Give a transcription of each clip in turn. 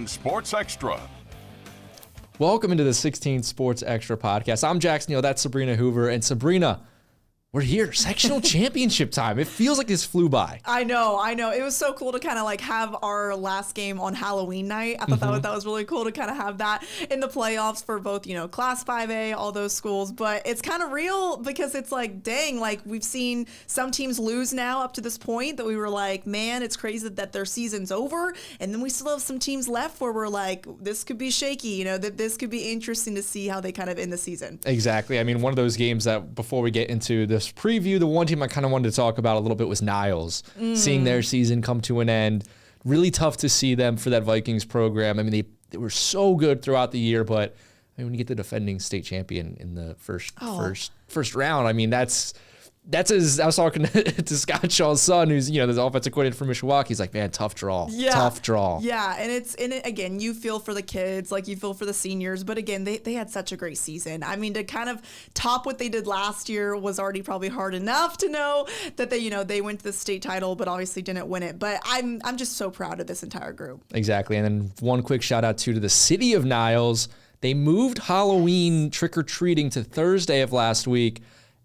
Sports Extra. Welcome into the 16 Sports Extra podcast. I'm Jax Neill, that's Sabrina Hoover, and Sabrina, we're here. Sectional championship time. It feels like this flew by. I know. It was so cool to kind of like have our last game on Halloween night. I thought that was really cool to kind of have that in the playoffs for both, Class 5A, all those schools. But it's kind of real because it's like, dang, like we've seen some teams lose now up to this point that we were like, man, it's crazy that their season's over. And then we still have some teams left where we're like, this could be shaky, that this could be interesting to see how they kind of end the season. Exactly. I mean, one of those games that before we get into this preview, the one team I kind of wanted to talk about a little bit was Niles. Seeing their season come to an end. Really tough to see them for that Vikings program. I mean, they were so good throughout the year, but when you get the defending state champion in the first round, I mean, that's as I was talking to Scott Shaw's son, who's the offensive coordinator for Mishawaka. He's like, man, tough draw. Yeah, and it's again, you feel for the kids, like you feel for the seniors, but again, they had such a great season. I mean, to kind of top what they did last year was already probably hard enough to know that they went to the state title, but obviously didn't win it. But I'm just so proud of this entire group. Exactly, and then one quick shout out to the city of Niles. They moved Halloween trick or treating to Thursday of last week.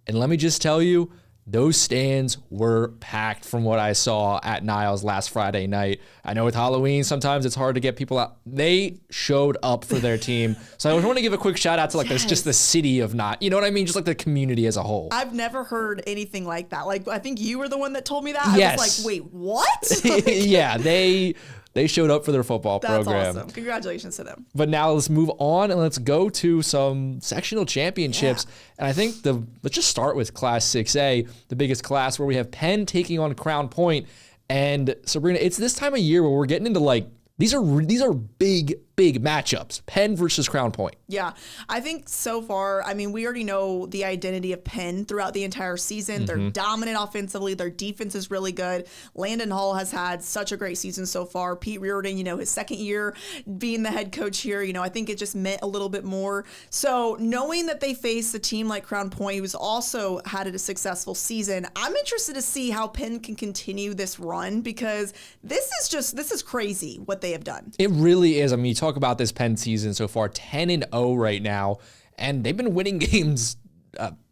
And let me just tell you, those stands were packed from what I saw at Niles last Friday night. I know with Halloween, sometimes it's hard to get people out. They showed up for their team. So I want to give a quick shout out to just the city of you know what I mean? Just like the community as a whole. I've never heard anything like that. Like, I think you were the one that told me that. Yes. I was like, wait, what? Yeah, they showed up for their football program. That's awesome. Congratulations to them. But now let's move on and let's go to some sectional championships. Yeah. And I think let's just start with Class 6A, the biggest class where we have Penn taking on Crown Point. And Sabrina, it's this time of year where we're getting into these are big matchups. Penn versus Crown Point. Yeah, I think so far, I mean, we already know the identity of Penn throughout the entire season. They're dominant offensively. Their defense is really good. Landon Hall has had such a great season so far. Pete Reardon, his second year being the head coach here, I think it just meant a little bit more. So knowing that they face a team like Crown Point, who's also had a successful season, I'm interested to see how Penn can continue this run because this is crazy what they have done. It really is. I mean, you talk about this Penn season so far, 10-0 right now, and they've been winning games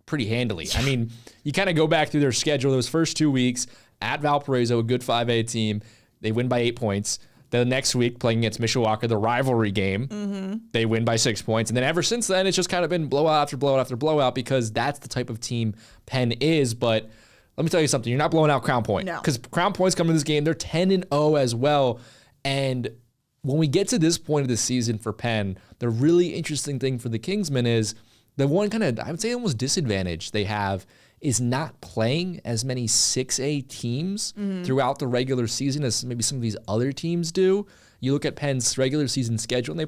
pretty handily. I mean, you kind of go back through their schedule, those first 2 weeks at Valparaiso, a good 5A team, they win by 8 points. The next week, playing against Mishawaka, the rivalry game, they win by 6 points. And then ever since then, it's just kind of been blowout after blowout after blowout because that's the type of team Penn is. But let me tell you something, you're not blowing out Crown Point. No. Because Crown Point's coming to this game, they're 10-0 as well. And when we get to this point of the season for Penn, the really interesting thing for the Kingsmen is the one kind of, I would say almost disadvantage they have is not playing as many 6A teams throughout the regular season as maybe some of these other teams do. You look at Penn's regular season schedule, and they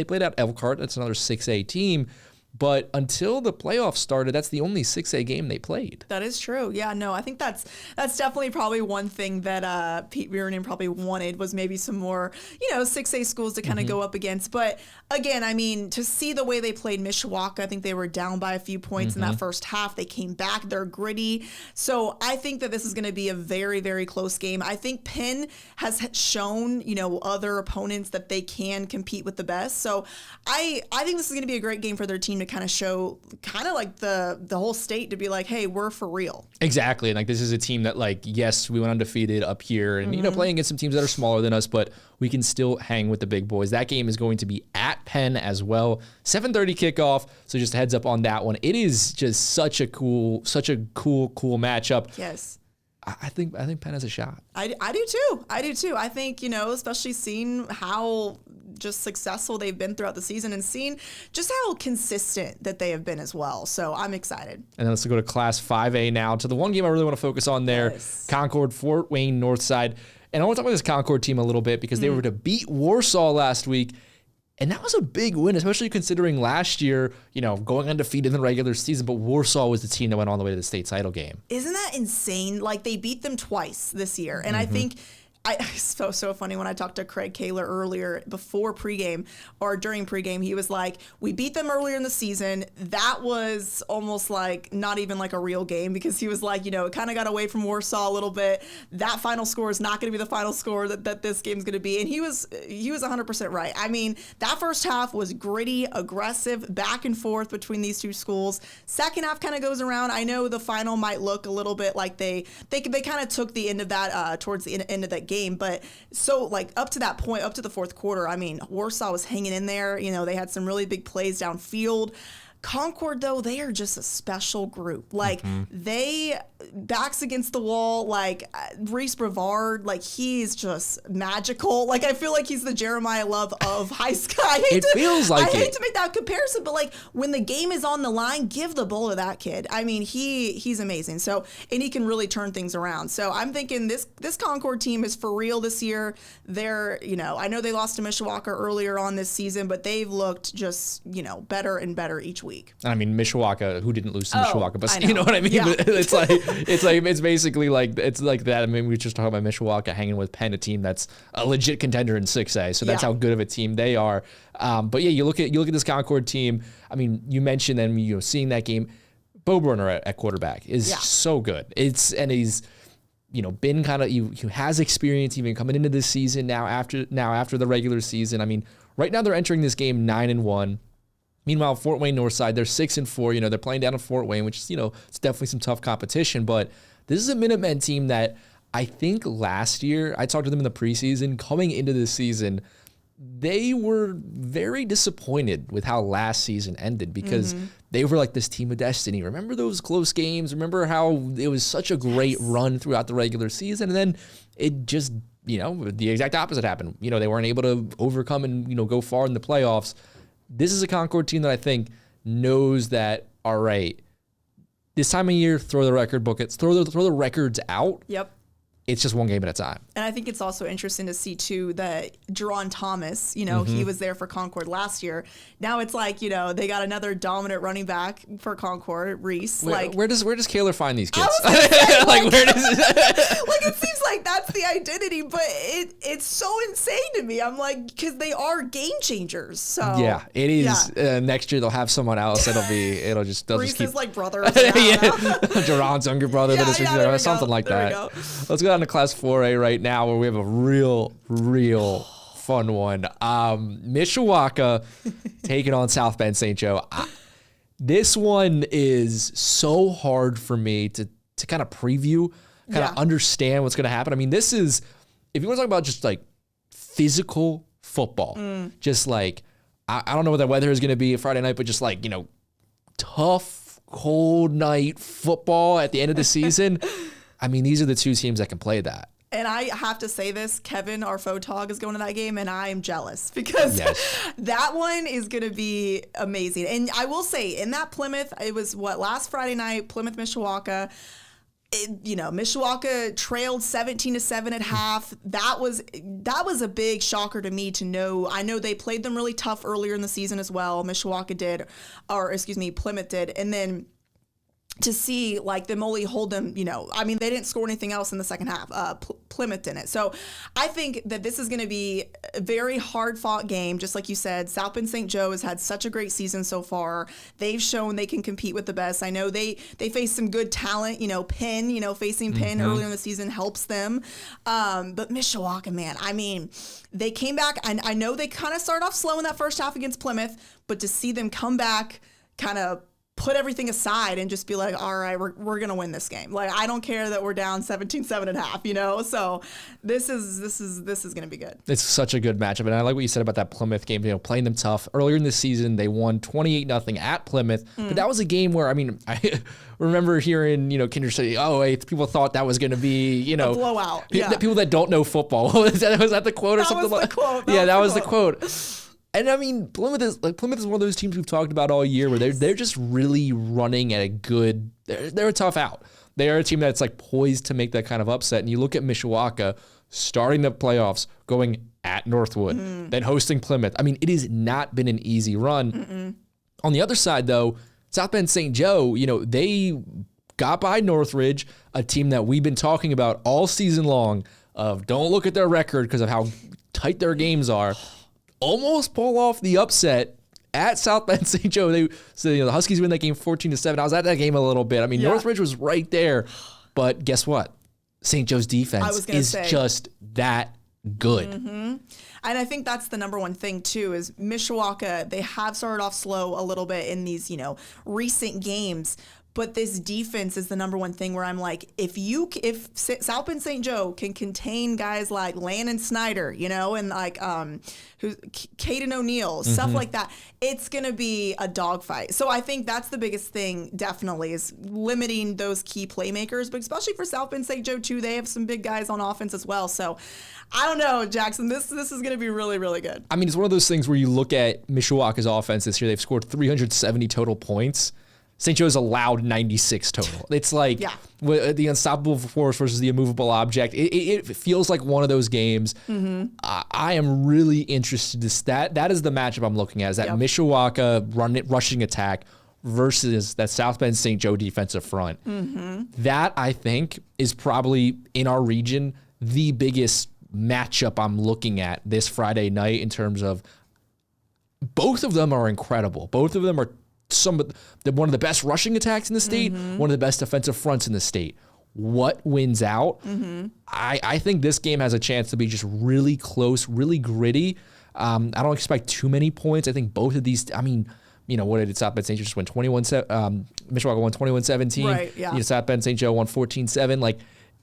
played out Elkhart. That's another 6A team. But until the playoffs started, that's the only 6A game they played. That is true. Yeah, no, I think that's definitely probably one thing that Pete Reardon probably wanted was maybe some more, 6A schools to kind of go up against. But again, I mean, to see the way they played Mishawaka, I think they were down by a few points in that first half. They came back. They're gritty. So I think that this is going to be a very, very close game. I think Penn has shown, other opponents that they can compete with the best. So I think this is going to be a great game for their team to kind of show like the whole state to be like, hey, we're for real. Exactly. And this is a team that yes, we went undefeated up here and, playing against some teams that are smaller than us, but we can still hang with the big boys. That game is going to be at Penn as well. 7:30 kickoff. So just a heads up on that one. It is just such a cool matchup. Yes. I think Penn has a shot. I do too. I think, especially seeing how just successful they've been throughout the season and seeing just how consistent that they have been as well. So I'm excited. And then let's go to Class 5A now to the one game I really want to focus on there. Yes. Concord, Fort Wayne, Northside. And I want to talk about this Concord team a little bit because they were to beat Warsaw last week. And that was a big win, especially considering last year, going undefeated in the regular season, but Warsaw was the team that went all the way to the state title game. Isn't that insane? They beat them twice this year. And I think so funny when I talked to Craig Kaler earlier before pregame or during pregame, he was like, we beat them earlier in the season. That was almost like not even like a real game, because he was like, it kind of got away from Warsaw a little bit. That final score is not going to be the final score that this game's going to be. And he was 100% right. I mean, that first half was gritty, aggressive, back and forth between these two schools. Second half kind of goes around. I know the final might look a little bit like they kind of took the end of that towards the end of that game. But so like up to that point, up to the fourth quarter, I mean, Warsaw was hanging in there. They had some really big plays downfield. Concord, though, they are just a special group. Like, they, backs against the wall, like, Reese Brevard, like, he's just magical. Like, I feel like he's the Jeremiah Love of high school. I hate to make that comparison, but, like, when the game is on the line, give the ball to that kid. I mean, he's amazing. So, and he can really turn things around. So, I'm thinking this Concord team is for real this year. They're, I know they lost to Mishawaka earlier on this season, but they've looked just, better and better each week. I mean, Mishawaka, who didn't lose to Mishawaka, but you know what I mean? Yeah. It's basically like that. I mean, we just talked about Mishawaka hanging with Penn, a team that's a legit contender in 6A. So that's how good of a team they are. But yeah, you look at this Concord team. I mean, you mentioned them, seeing that game. Bo Brunner at quarterback is so good. He's been kind of, he has experience even coming into this season now after the regular season. I mean, right now they're entering this game 9-1. Meanwhile, Fort Wayne Northside, they're 6-4. They're playing down in Fort Wayne, which is, it's definitely some tough competition. But this is a Minutemen team that I think last year, I talked to them in the preseason, coming into this season, they were very disappointed with how last season ended, because they were like this team of destiny. Remember those close games? Remember how it was such a great run throughout the regular season? And then it just, the exact opposite happened. They weren't able to overcome and, go far in the playoffs. This is a Concord team that I think knows that, all right, this time of year, throw the record buckets, throw the records out. Yep. It's just one game at a time. And I think it's also interesting to see, too, that Jerron Thomas, he was there for Concord last year. Now it's like, they got another dominant running back for Concord, Reese. Where does Kaler find these kids? Where does it seems like that's the identity, but it's so insane to me. I'm like, because they are game changers. So yeah, it is. Yeah. Next year they'll have someone else. They'll just Reese's like brother. Jerron's younger brother, something like there that. Let's go down to Class 4A right now, where we have a real fun one. Mishawaka taking on South Bend St. Joe. This one is so hard for me to kind of preview, kind of understand what's going to happen. I mean, this is, if you want to talk about just like physical football, just like, I don't know what the weather is going to be Friday night, but just like, tough, cold night football at the end of the season. I mean, these are the two teams that can play that. And I have to say this, Kevin, our photog, is going to that game, and I am jealous, because that one is going to be amazing. And I will say, in that Plymouth, it was last Friday night, Plymouth, Mishawaka. Mishawaka trailed 17-7 at half. That was a big shocker to me to know. I know they played them really tough earlier in the season as well. Plymouth did. And then to see like them only hold them, I mean, they didn't score anything else in the second half. Plymouth didn't. So I think that this is going to be a very hard fought game. Just like you said, South Bend St. Joe has had such a great season so far. They've shown they can compete with the best. I know they face some good talent, Penn, facing Penn earlier in the season helps them. But Mishawaka, man, I mean, they came back. I know they kind of started off slow in that first half against Plymouth, but to see them come back, kind of put everything aside and just be like, all right, we're going to win this game. Like, I don't care that we're down 17-7 at half, So this is going to be good. It's such a good matchup. And I like what you said about that Plymouth game, playing them tough. Earlier in the season, they won 28-0 at Plymouth. But that was a game where, I mean, I remember hearing, Kinder say, people thought that was going to be, a blowout. People that don't know football. Was that the quote or something? That was the quote. And I mean, Plymouth is one of those teams we've talked about all year where they're just really running at a good. They're a tough out. They are a team that's like poised to make that kind of upset. And you look at Mishawaka starting the playoffs, going at Northwood, then hosting Plymouth. I mean, it has not been an easy run. On the other side, though, South Bend St. Joe, they got by Northridge, a team that we've been talking about all season long. of don't look at their record because of how tight their games are, almost pull off the upset at South Bend St. Joe. The Huskies win that game 14-7. I was at that game a little bit. I mean, Northridge was right there, but guess what? St. Joe's defense is just that good. Mm-hmm. And I think that's the number one thing too, is Mishawaka, they have started off slow a little bit in these, recent games. But this defense is the number one thing where I'm like, if South Bend St. Joe can contain guys like Landon Snyder, and like Caden O'Neill, stuff like that, it's going to be a dogfight. So I think that's the biggest thing, definitely, is limiting those key playmakers. But especially for South Bend St. Joe, too, they have some big guys on offense as well. So I don't know, Jackson, this is going to be really, really good. I mean, it's one of those things where you look at Mishawaka's offense this year, they've scored 370 total points. St. Joe's allowed 96 total. It's like the unstoppable force versus the immovable object. It feels like one of those games. I am really interested. That is the matchup I'm looking at, is that Mishawaka rushing attack versus that South Bend St. Joe defensive front. That, I think, is probably, in our region, the biggest matchup I'm looking at this Friday night in terms of both of them are incredible. Both of them are one of the best rushing attacks in the state, one of the best defensive fronts in the state. What wins out? I think this game has a chance to be just really close, really gritty. I don't expect too many points. I think both of these, what did South Bend St. Joe just win? Mishawaka won 21-17. Right, yeah. South Bend St. Joe won 14-7. Like,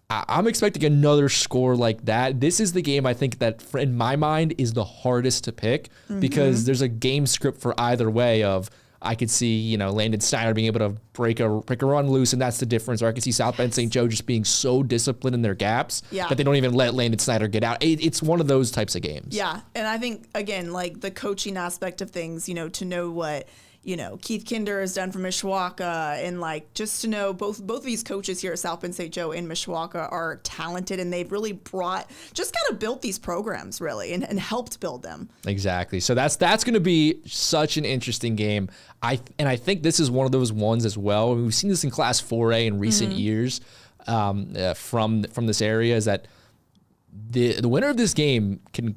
I'm expecting another score like that. This is the game I think that, in my mind, is the hardest to pick because there's a game script for either way of, I could see, Landon Snyder being able to break a run loose, and that's the difference. Or I could see South Bend St. Joe just being so disciplined in their gaps that they don't even let Landon Snyder get out. It's one of those types of games. Yeah, and I think, again, like the coaching aspect of things, to know what, Keith Kinder has done for Mishawaka, and like just to know both of these coaches here at South Bend St. Joe and Mishawaka are talented, and they've really just kind of built these programs really and helped build them. Exactly. So that's going to be such an interesting game. I think this is one of those ones as well. I mean, we've seen this in Class 4A in recent years from this area, is that the winner of this game can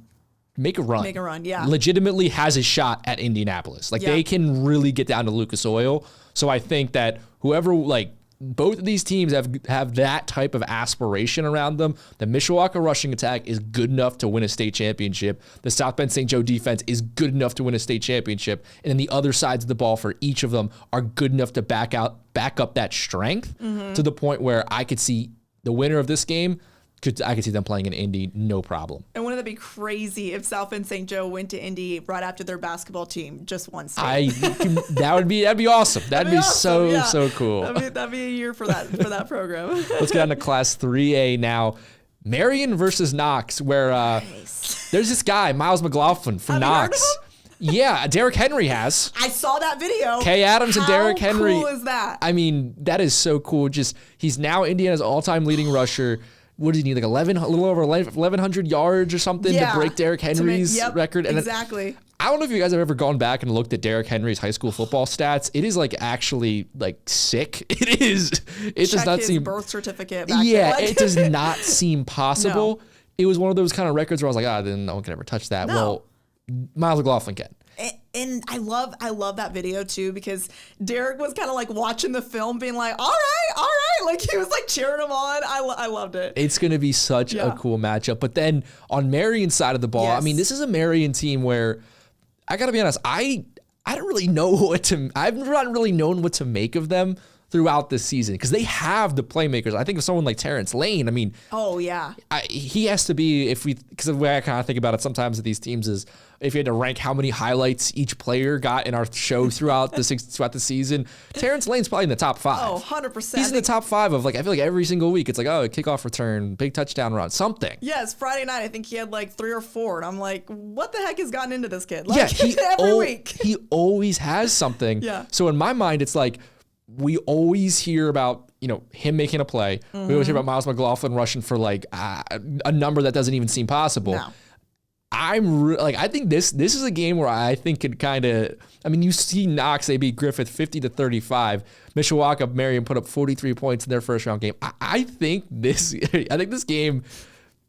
make a run, yeah. Legitimately has a shot at Indianapolis. Like, they can really get down to Lucas Oil. So I think that both of these teams have that type of aspiration around them. The Mishawaka rushing attack is good enough to win a state championship. The South Bend St. Joe defense is good enough to win a state championship. And then the other sides of the ball for each of them are good enough to back up that strength to the point where I could see the winner of this game, I could see them playing in Indy, no problem. And wouldn't that be crazy if South Bend St. Joe went to Indy right after their basketball team just won state? That'd be awesome. That'd be awesome. So cool. That'd be a year for that program. Let's get on to Class 3A now. Marion versus Knox, where there's this guy, Miles McLaughlin from Knox. Yeah, Derrick Henry has. I saw that video. Kay Adams and Derrick Henry. How cool is that? I mean, that is so cool. Just, he's now Indiana's all-time leading rusher. What did he need, like a little over 1,100 yards or something to break Derrick Henry's record? And exactly. I don't know if you guys have ever gone back and looked at Derrick Henry's high school football stats. It is actually sick. It is. It does not seem birth certificate. Back there. It does not seem possible. No. It was one of those kind of records where I was like, then no one can ever touch that. No. Well, Miles McLaughlin can. And I love that video too, because Derrick was kind of watching the film being like, all right. Like, he was cheering him on. I loved it. It's going to be such a cool matchup. But then on Marion's side of the ball, I mean, this is a Marion team where I got to be honest, I don't really know I've not really known what to make of them throughout the season, because they have the playmakers. I think of someone like Terrence Lane. I mean, he has to be, because the way I kind of think about it sometimes with these teams is, if you had to rank how many highlights each player got in our show throughout the season, Terrence Lane's probably in the top 5. Oh, 100%. He's in the top 5 of I feel like every single week it's a kickoff return, big touchdown run, something. Yes, Friday night I think he had 3 or 4, and I'm like, what the heck has gotten into this kid? Every week. He always has something. Yeah. So in my mind, it's we always hear about him making a play. We always hear about Miles McLaughlin rushing for a number that doesn't even seem possible. No. I think this is a game where I think could kind of, you see Knox, they beat Griffith 50-35. Mishawaka, Marion put up 43 points in their first round game. I think this game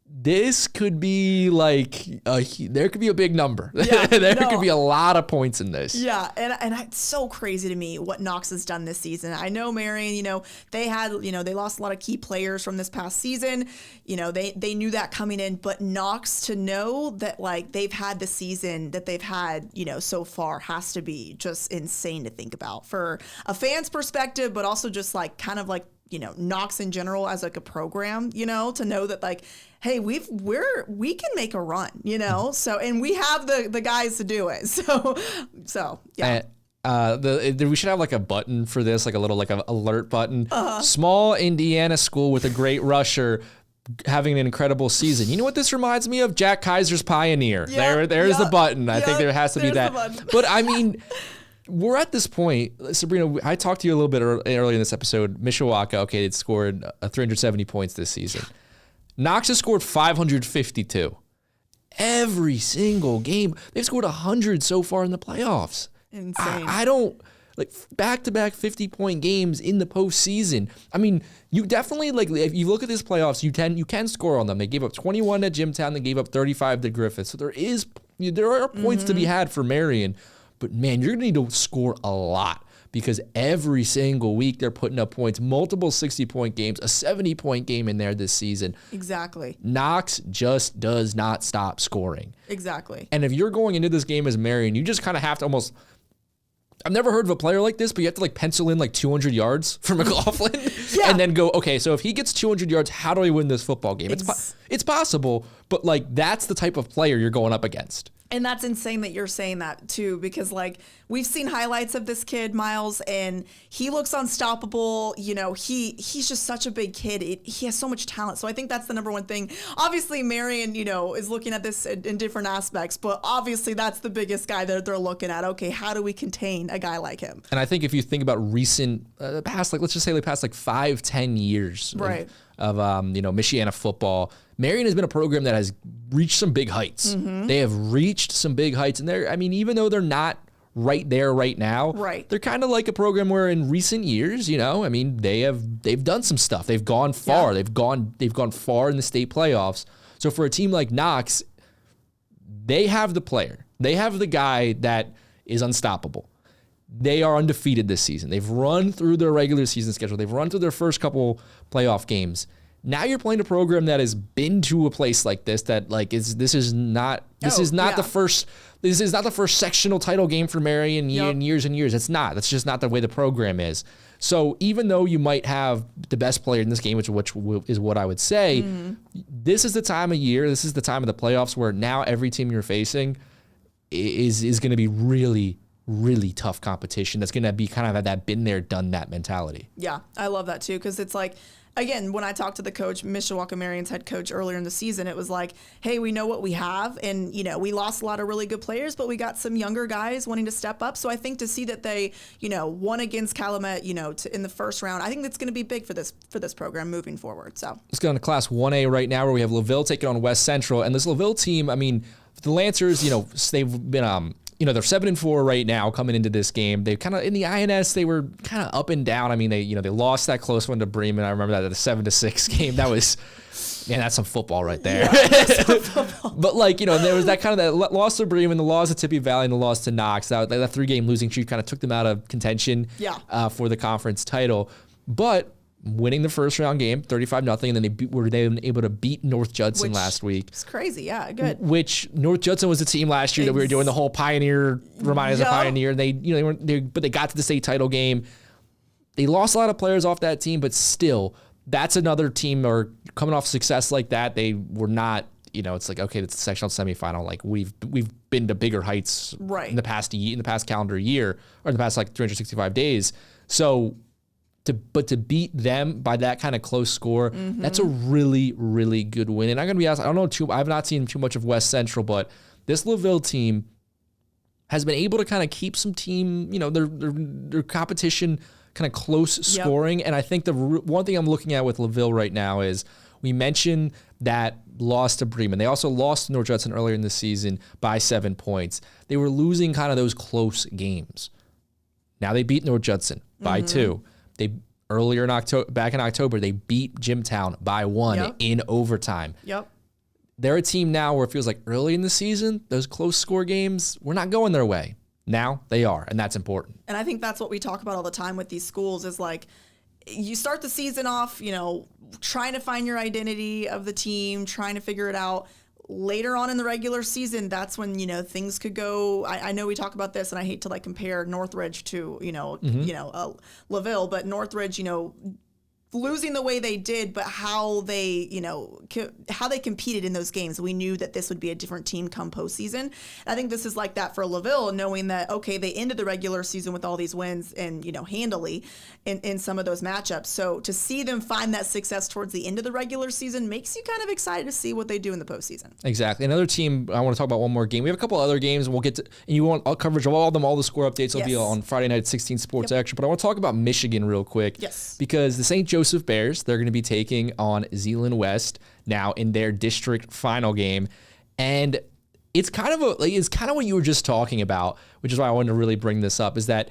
this could be like there could be a big number. Yeah, could be a lot of points in this. Yeah, and it's so crazy to me what Knox has done this season. I know Marion, they had, they lost a lot of key players from this past season. They knew that coming in, but Knox, to know that like they've had the season that they've had, so far has to be just insane to think about for a fan's perspective, but also just like kind of like, Knox in general as like a program, to know that like, hey, we can make a run, so, and we have the guys to do it. So yeah. We should have like a button for this, like a little like an alert button. Small Indiana school with a great rusher having an incredible season. You know what this reminds me of? Jack Kaiser's Pioneer. There's the button. I think there has to be that. But I mean, we're at this point, Sabrina, I talked to you a little bit earlier in this episode. Mishawaka, okay, it scored 370 points this season. Knox has scored 552. Every single game, they've scored 100 so far in the playoffs. Insane. I don't, like, back-to-back 50-point games in the postseason. I mean, you definitely, like, if you look at this playoffs, you can score on them. They gave up 21 at Jimtown. They gave up 35 to Griffith. So there are points to be had for Marion. But, man, you're going to need to score a lot because every single week they're putting up points, multiple 60-point games, a 70-point game in there this season. Exactly. Knox just does not stop scoring. Exactly. And if you're going into this game as Marion, you just kind of have to almost – I've never heard of a player like this, but you have to like pencil in like 200 yards for McLaughlin and then go, okay, so if he gets 200 yards, how do I win this football game? It's possible, but like that's the type of player you're going up against. And that's insane that you're saying that too, because like we've seen highlights of this kid, Miles, and he looks unstoppable. He's just such a big kid. He has so much talent. So I think that's the number one thing. Obviously, Marion, is looking at this in different aspects, but obviously that's the biggest guy that they're looking at. Okay, how do we contain a guy like him? And I think if you think about recent, past, like let's just say the past like 5-10 years right. of Michiana football, Marion has been a program that has reached some big heights. Mm-hmm. They have reached some big heights, and even though they're not right there right now, right. they're kind of like a program where in recent years, they've done some stuff. They've gone far. Yeah. They've gone far in the state playoffs. So for a team like Knox, they have the player. They have the guy that is unstoppable. They are undefeated this season. They've run through their regular season schedule. They've run through their first couple playoff games. Now you're playing a program that has been to a place like this that like this is not the first sectional title game for Marion in years and years. It's not. That's just not the way the program is. So even though you might have the best player in this game, which is what I would say, this is the time of year. This is the time of the playoffs where now every team you're facing is going to be really, really tough competition. That's going to be kind of that been there, done that mentality. Yeah, I love that too because it's like. Again, when I talked to the coach, Mishawaka Marion's head coach earlier in the season, it was like, hey, we know what we have. And, we lost a lot of really good players, but we got some younger guys wanting to step up. So I think to see that they, won against Calumet, in the first round, I think that's going to be big for this program moving forward. So let's go on to Class 1A right now where we have LaVille taking on West Central. And this LaVille team, I mean, the Lancers, they've been they're 7-4 right now coming into this game. They kind of in the INS they were kind of up and down. I mean they lost that close one to Bremen. I remember that at a 7-6 game. That was that's some football right there. Yeah, but there was that kind of that loss to Bremen, the loss to Tippy Valley, and the loss to Knox. That 3-game losing streak kind of took them out of contention. For the conference title, but. Winning the first round game, 35-0, and then they were able to beat North Judson last week. It's crazy, yeah, good. Which North Judson was the team last year that we were doing the whole Pioneer, remind us of Pioneer. And but they got to the state title game. They lost a lot of players off that team, but still, that's another team or coming off success like that. They were not. It's like okay, it's the sectional semifinal. Like we've been to bigger heights in the past calendar year or in the past like 365 days. So. To beat them by that kind of close score, that's a really, really good win. And I'm going to be honest, I've not seen too much of West Central, but this LaVille team has been able to kind of keep some team, their competition kind of close scoring. And I think the one thing I'm looking at with LaVille right now is we mentioned that loss to Bremen. They also lost to North Judson earlier in the season by 7 points. They were losing kind of those close games. Now they beat North Judson by 2. They back in October, they beat Jimtown by 1 in overtime. Yep. they're a team now where it feels like early in the season, those close score games, we're not going their way. Now they are, and that's important. And I think that's what we talk about all the time with these schools is like, you start the season off, trying to find your identity of the team, trying to figure it out. Later on in the regular season, that's when, things could go. I know we talk about this, and I hate to compare Northridge to, LaVille, but Northridge, losing the way they did, but how they, how they competed in those games. We knew that this would be a different team come postseason. And I think this is like that for LaVille, knowing that, okay, they ended the regular season with all these wins and, handily in some of those matchups. So to see them find that success towards the end of the regular season makes you kind of excited to see what they do in the postseason. Exactly. Another team, I want to talk about one more game. We have a couple other games, and we'll get to, and you want coverage of all of them, all the score updates will be on Friday night at 16 Sports Extra. But I want to talk about Michigan real quick. Yes. Because the St. Joseph Bears, they're going to be taking on Zeeland West now in their district final game. And it's kind of what you were just talking about, which is why I wanted to really bring this up, is that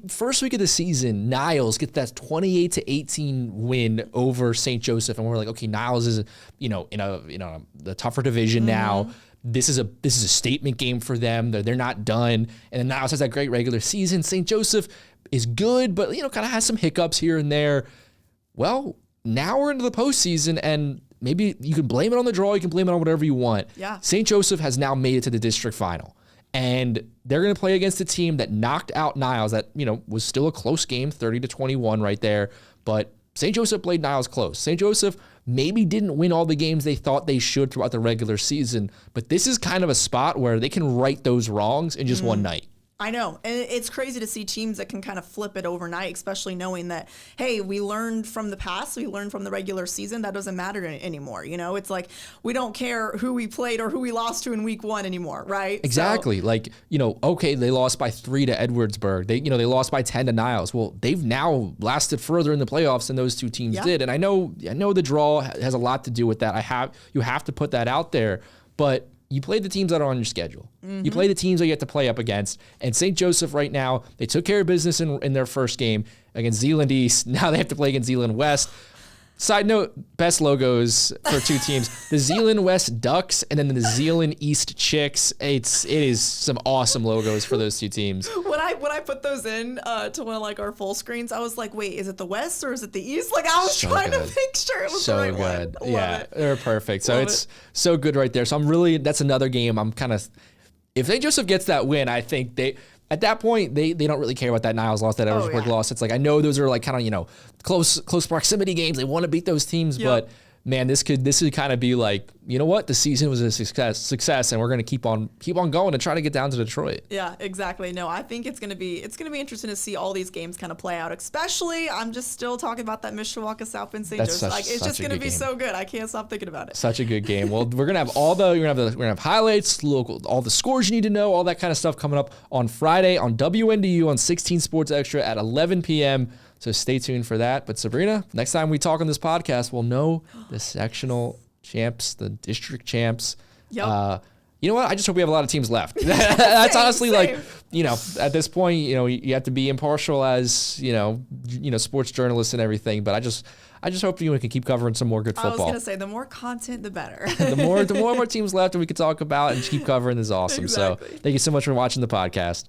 first week of the season, Niles gets that 28-18 win over St. Joseph, and we're like, okay, Niles is in the tougher division now. This is a statement game for them. They're not done. And then Niles has that great regular season. St. Joseph is good, but kind of has some hiccups here and there. Well, now we're into the postseason, and maybe you can blame it on the draw. You can blame it on whatever you want. Yeah. St. Joseph has now made it to the district final. And they're going to play against a team that knocked out Niles. That was still a close game, 30-21 right there. But St. Joseph played Niles close. St. Joseph maybe didn't win all the games they thought they should throughout the regular season. But this is kind of a spot where they can right those wrongs in just one night. I know. And it's crazy to see teams that can kind of flip it overnight, especially knowing that, hey, we learned from the past, we learned from the regular season. That doesn't matter anymore. It's like we don't care who we played or who we lost to in week one anymore, right? Exactly. So, okay, they lost by 3 to Edwardsburg. They lost by 10 to Niles. Well, they've now lasted further in the playoffs than those two teams did. And I know the draw has a lot to do with that. You have to put that out there, but you play the teams that are on your schedule. You play the teams that you have to play up against. And St. Joseph right now, they took care of business in their first game against Zeeland East. Now they have to play against Zeeland West. Side note, best logos for two teams. The Zeeland West Ducks and then the Zeeland East Chicks. It is some awesome logos for those two teams. When I put those in to one of our full screens, I was like, wait, is it the West or is it the East? I was trying to make sure it was the right one. Yeah, they're perfect. So it's so good right there. So that's another game I'm kind of, if St. Joseph gets that win, I think at that point, they don't really care about that Niles loss, that Edwardsburg loss. It's I know those are kind of, close proximity games. They want to beat those teams, but man, this could kind of be you know what? The season was a success, and we're going to keep on going and try to get down to Detroit. Yeah, exactly. No, I think it's going to be interesting to see all these games kind of play out. Especially, I'm just still talking about that Mishawaka South Bend St. Joseph. It's just going to be so good. I can't stop thinking about it. Such a good game. Well, we're gonna have we're gonna have highlights, all the scores you need to know, all that kind of stuff coming up on Friday on WNDU on 16 Sports Extra at 11 p.m. So stay tuned for that. But Sabrina, next time we talk on this podcast, we'll know the sectional champs, the district champs. Yep. You know what? I just hope we have a lot of teams left. That's honestly at this point, you have to be impartial as, sports journalists and everything. But I just hope you can keep covering some more good football. I was going to say, the more content, the better. the more of our teams left that we can talk about and keep covering is awesome. Exactly. So thank you so much for watching the podcast.